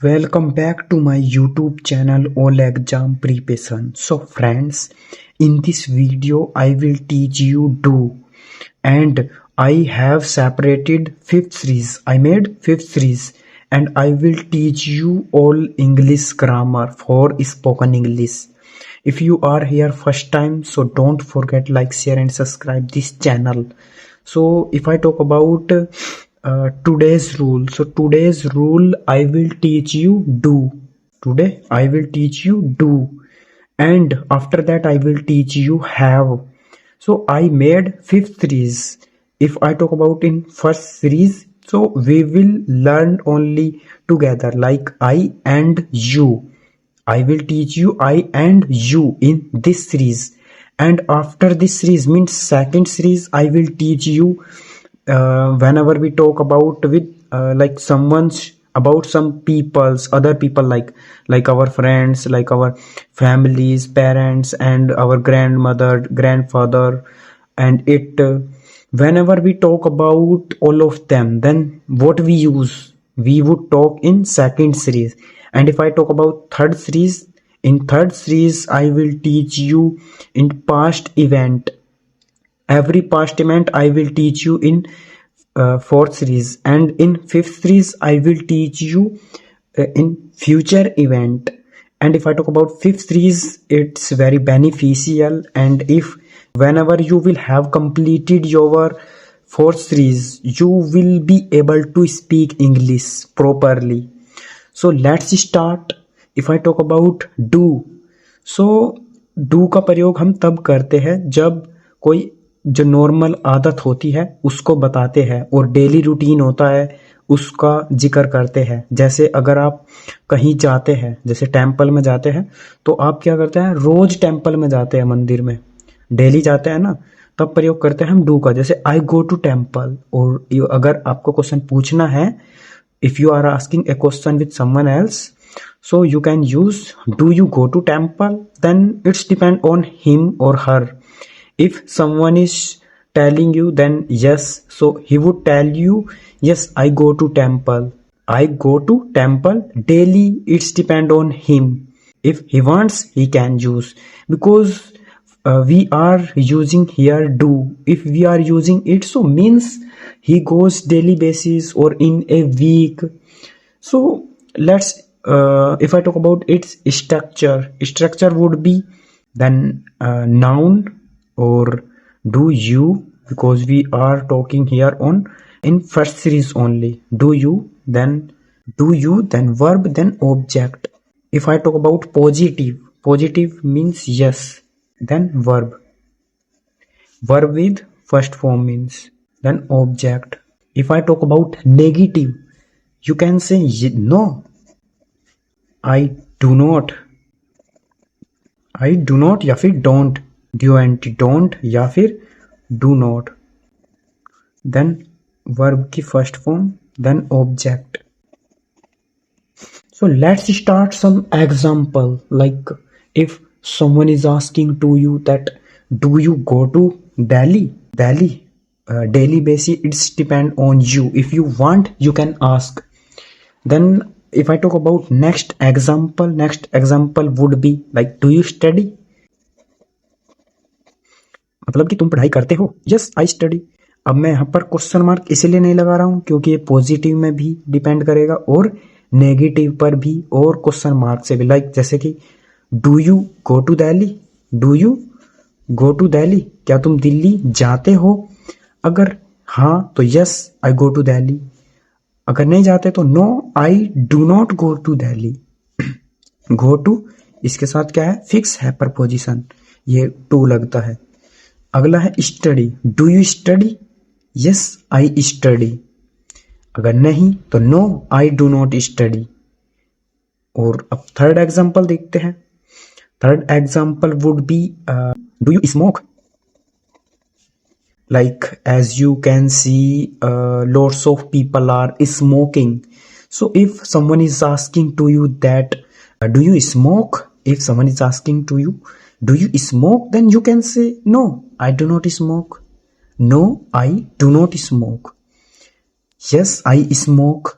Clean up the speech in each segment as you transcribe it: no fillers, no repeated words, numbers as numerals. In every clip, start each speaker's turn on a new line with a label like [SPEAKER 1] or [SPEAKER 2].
[SPEAKER 1] Welcome back to my YouTube channel All Exam Preparation. So friends, in this video I will teach you do, and I have separated fifth series. I made fifth series and I will teach you all English grammar for spoken English. If you are here first time, so don't forget like, share and subscribe this channel. So if I talk about today's rule, so today's rule I will teach you do. Today I will teach you do, and after that I will teach you have. So I made fifth series. If I talk about in first series, so we will learn only together like I and you. I will teach you I and you in this series, and after this series means second series I will teach you whenever we talk about with like someone's about some people's other people like our friends, like our families, parents and our grandmother, grandfather, and it whenever we talk about all of them, then what we use, we would talk in second series. And if I talk about third series, in third series I will teach you in past event. Every past event I will teach you in fourth series, and in fifth series I will teach you in future event. And if I talk about fifth series, it's very beneficial, and if whenever you will have completed your fourth series, you will be able to speak English properly. So let's start. If I talk about do, so do का प्रयोग हम तब करते हैं जब कोई जो normal आदत होती है उसको बताते हैं, और डेली रूटीन होता है उसका जिक्र करते हैं। जैसे अगर आप कहीं जाते हैं, जैसे टेम्पल में जाते हैं, तो आप क्या करते हैं, रोज टेम्पल में जाते हैं, मंदिर में डेली जाते हैं ना, तब प्रयोग करते हैं हम डू का। जैसे आई गो टू टेम्पल। और अगर आपको क्वेश्चन पूछना है, if you are asking a question with someone else, so you can use do you go to temple, then it's depend on him or her. If someone is telling you, then yes, so he would tell you yes, I go to temple, I go to temple daily. It's depend on him. If he wants, he can use, because we are using here do. If we are using it, so means he goes daily basis or in a week. So let's if I talk about its structure would be then noun or do you, because we are talking here on in first series only. Do you, then verb, then object. If I talk about positive means yes, then verb with first form means, then object. If I talk about negative, you can say no, I do not या फिर don't, don't या फिर do not, then verb की first form, then object. So let's start some example. Like if someone is asking to you that do you go to Delhi, daily basis, it's depend on you. If you want, you can ask. Then if I talk about next example would be like do you study, मतलब कि तुम पढ़ाई करते हो। Yes I study. अब मैं यहाँ पर क्वेश्चन मार्क इसलिए नहीं लगा रहा हूँ क्योंकि ये पॉजिटिव में भी डिपेंड करेगा और नेगेटिव पर भी और क्वेश्चन मार्क से भी। लाइक जैसे कि do you go to Delhi, क्या तुम दिल्ली जाते हो? अगर हाँ तो yes I go to Delhi, अगर नहीं जाते तो no I do not go to Delhi. Go to इसके साथ क्या है, फिक्स है प्रपोजिशन, ये टू लगता है। अगला है study, do you study, yes I study, अगर नहीं तो no I do not study. और अब थर्ड एग्जांपल देखते हैं। Third example would be do you smoke, like as you can see lots of people are smoking. So if someone is asking to you that do you smoke, if someone is asking to you do you smoke, then you can say no I do not smoke, no I do not smoke, yes I smoke,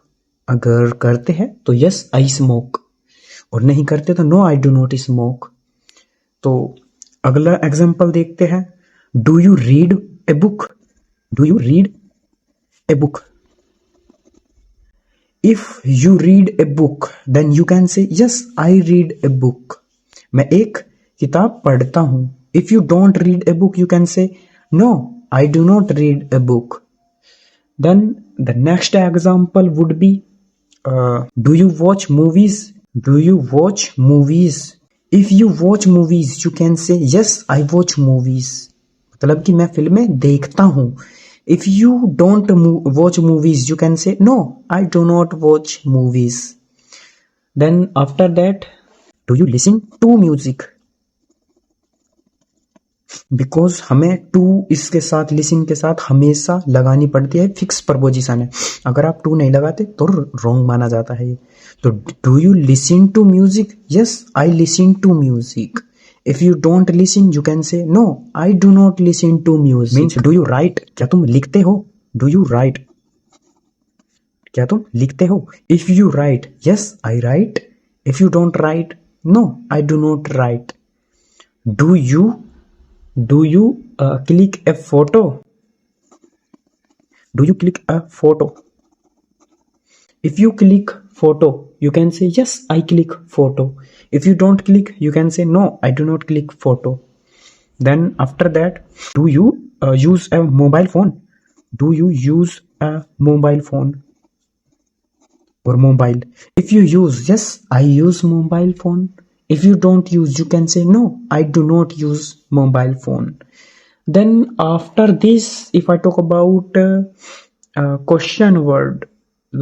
[SPEAKER 1] अगर करते हैं तो yes I smoke, और नहीं करते तो no I do not smoke. तो अगला एग्जांपल देखते हैं, do you read a book, do you read a book. If you read a book then you can say yes I read a book, मैं एक किताब पढ़ता हूं। If you don't read a book you can say no I do not read a book. Then the next example would be, do you watch movies? Do you watch movies? If you watch movies, you can say yes, I watch movies. मतलब कि मैं फिल्में देखता हूँ. If you don't watch movies, you can say no, I do not watch movies. Then after that, do you listen to music? Because हमें to इसके साथ listen के साथ हमेशा लगानी पड़ती है, फिक्स प्रपोजिशन है, अगर आप टू नहीं लगाते तो रॉन्ग माना जाता है ये। तो do you listen to music? Yes I listen to music. If you don't listen you can say no I do not listen to music. Means do you write, क्या तुम लिखते हो? डू यू राइट, क्या तुम लिखते हो? If you write yes I write, if you don't write no I do not write. Do you click a photo? Do you click a photo? If you click photo, you can say yes, I click photo. If you don't click, you can say no, I do not click photo. Then after that, do you use a mobile phone? Do you use a mobile phone? Or mobile. If you use, yes, I use mobile phone. If you don't use, you can say no, I do not use mobile phone. Then after this, if I talk about question word,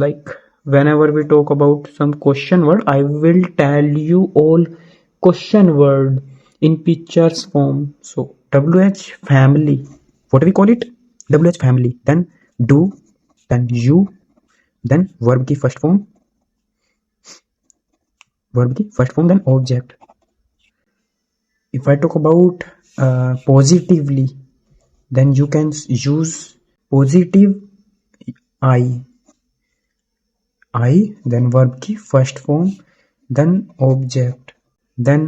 [SPEAKER 1] like whenever we talk about some question word, I will tell you all question word in pictures form. So WH family, what we call it? WH family. Then do, then you, then verb की first form, verb की first form, then object. If I talk about positively, then you can use positive I, then verb की first form, then object, then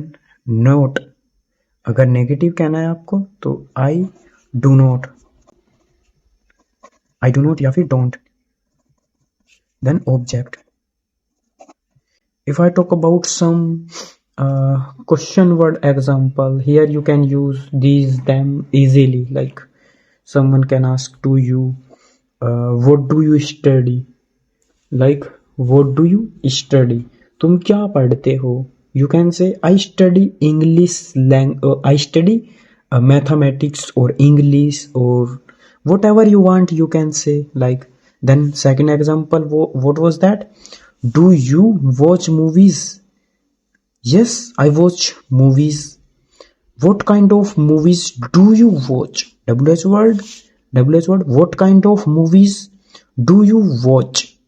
[SPEAKER 1] not. अगर negative कहना है आपको तो I do not, I do not या फिर don't, then object. If I talk about some question word example, here you can use these them easily. Like someone can ask to you, what do you study? Like what do you study? तुम क्या पढ़ते हो? You can say I study English language, I study mathematics or English or whatever you want you can say. Like then second example, what was that? Do you watch movies? Yes, I watch movies. What kind of movies do you watch? WH word, what kind of movies do you watch?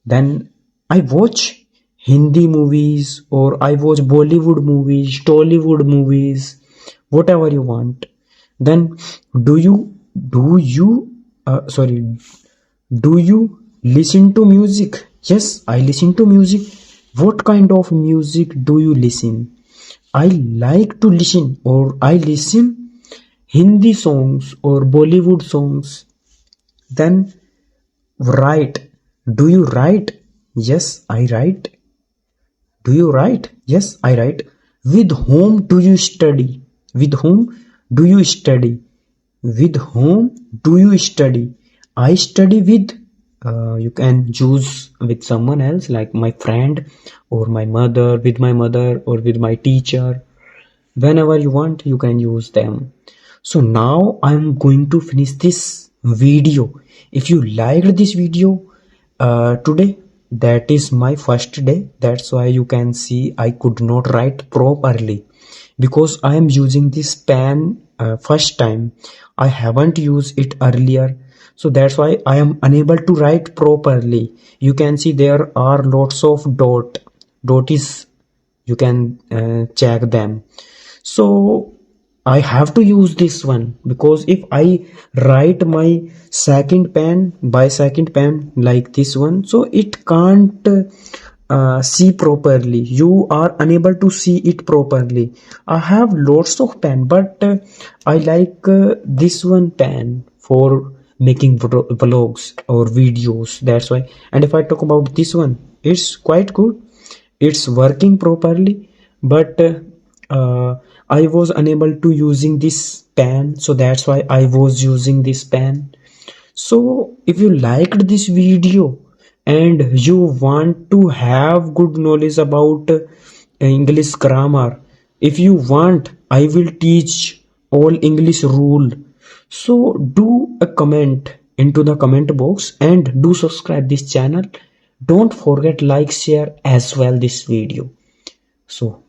[SPEAKER 1] Then I watch Hindi movies or I watch Bollywood movies, Tollywood movies, whatever you want. Then do you listen to music? Yes, I listen to music. What kind of music do you listen? I like to listen or I listen Hindi songs or Bollywood songs. Then write. Do you write? Yes, I write. Do you write? Yes, I write. With whom do you study? With whom do you study? With whom do you study? I study with, you can choose with someone else like my friend or my mother, with my mother or with my teacher. Whenever you want you can use them. So now I'm going to finish this video. If you liked this video today, that is my first day, that's why you can see I could not write properly because I am using this pen first time. I haven't used it earlier, so that's why I am unable to write properly. You can see there are lots of dot is, you can check them. So I have to use this one, because if I write my second pen by second pen like this one, so it can't see properly. You are unable to see it properly. I have lots of pen, but I like this one pen for making vlogs or videos. That's why. And if I talk about this one, it's quite good. It's working properly, but I was unable to using this pen, so that's why I was using this pen. So if you liked this video and you want to have good knowledge about English grammar, if you want, I will teach all English rule. So do a comment into the comment box and do subscribe this channel. Don't forget like, share as well this video. So